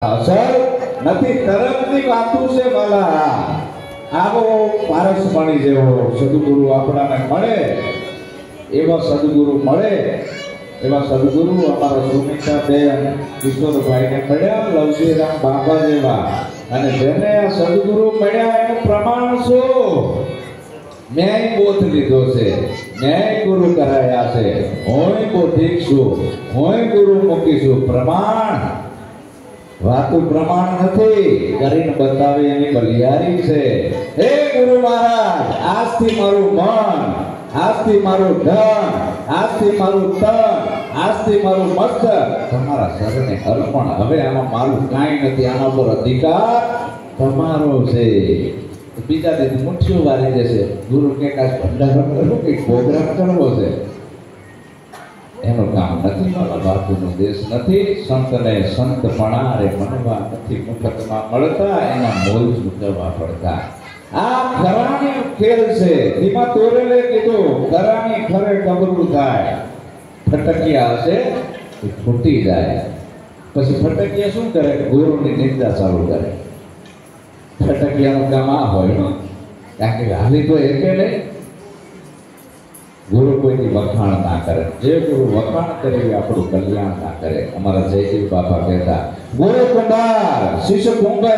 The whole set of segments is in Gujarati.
અસર નથી તરફની વાતો છે વાલા આવો પારસમણી જેવો સદગુરુ આપણાને મળે એવા સદગુરુ મળે એવા સદગુરુ અમારા સુમિત્રાબેન કિશોરભાઈને મળ્યા લવજીરામ બાબા જેવા અને જેને આ સદગુરુ મળ્યા એનું પ્રમાણ શું ન્યાય બોધ લીધો છે ન્યાય ગુરુ કરાયા છે હોય બોધિક છું હોય ગુરુ મૂકીશું પ્રમાણ વાતું પ્રમાણ નથી કરીને બતાવે એની બલિયારી છે હે ગુરુ મહારાજ આજથી મારું મન આજથી મારું ધન આજથી મારું તન આજથી મારું મસ્તક તમારા શરણે અર્પણ હવે આમાં મારું કાંઈ નથી આના પર અધિકાર તમારો છે બીજા દિવસ મુઠ્ઠીઓ વારી જશે ગુરુ કે કાંઈ ભંડારો કરવો કે પ્રોગ્રામ કરવો છે એનું કામ નથી મારા બાપુનો દેશ નથી સંતને સંતપણા રે મનવા નથી મુખતમાં મળતા એના મોલ ચૂકવવા પડતા આ ખરાની ખેલ છે એમાં તોરેલે કીધું ખરાની ખરે ગબરું થાય ફટકિયા હશે એ ફૂટી જાય પછી ફટકિયા શું કરે ગુરુની નિંદા ચાલુ કરે ફટકિયાનું કામ આ હોય કારણ કે હાલી તો એકે નહીં ગુરુ કોઈની વખાણ ના કરે જે ગુરુ વખાણ કરે આપણું કલ્યાણ ના કરે અમારા જયદેવ બાપા કહેતા ગુરુ કુંભાર શિષ્ય કુંભે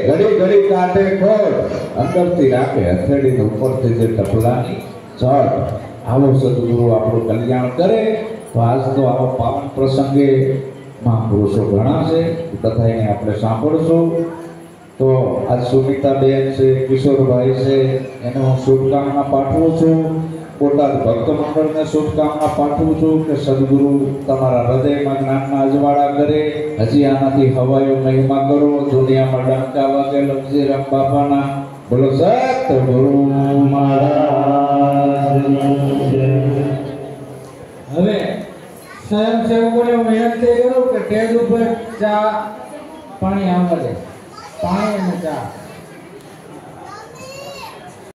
ઘડી ઘડી કાઢે ખોટ અંદરથી રાખે હથેળીને ઉપરથી જે ટપલાની ચડ આવો સદગુરુ આપણું કલ્યાણ કરે તો આજ તો આવા પાવન પ્રસંગે મહાપુરુષો ઘણા છે તથા એને આપણે સાંભળશું તો આજ સુમિતાબેન છે કિશોરભાઈ છે એને હું શુભકામના પાઠવું છું બોટાદ ભક્ત મંડળને શુભકામના પાઠવું છું કે સદગુરુ તમારા હૃદયમાં જ્ઞાનના અજવાળા કરે હજી આનાથી હવાયો મહિમા કરો દુનિયામાં ડંકા વાગે લવજીરામ બાપાના બોલો સતગુરુ મહારાજ હવે સ્વયંસેવકોને વિનંતી કરું કે ટેજ ઉપર ચા પાણી આવવા દે પાણી અને ચા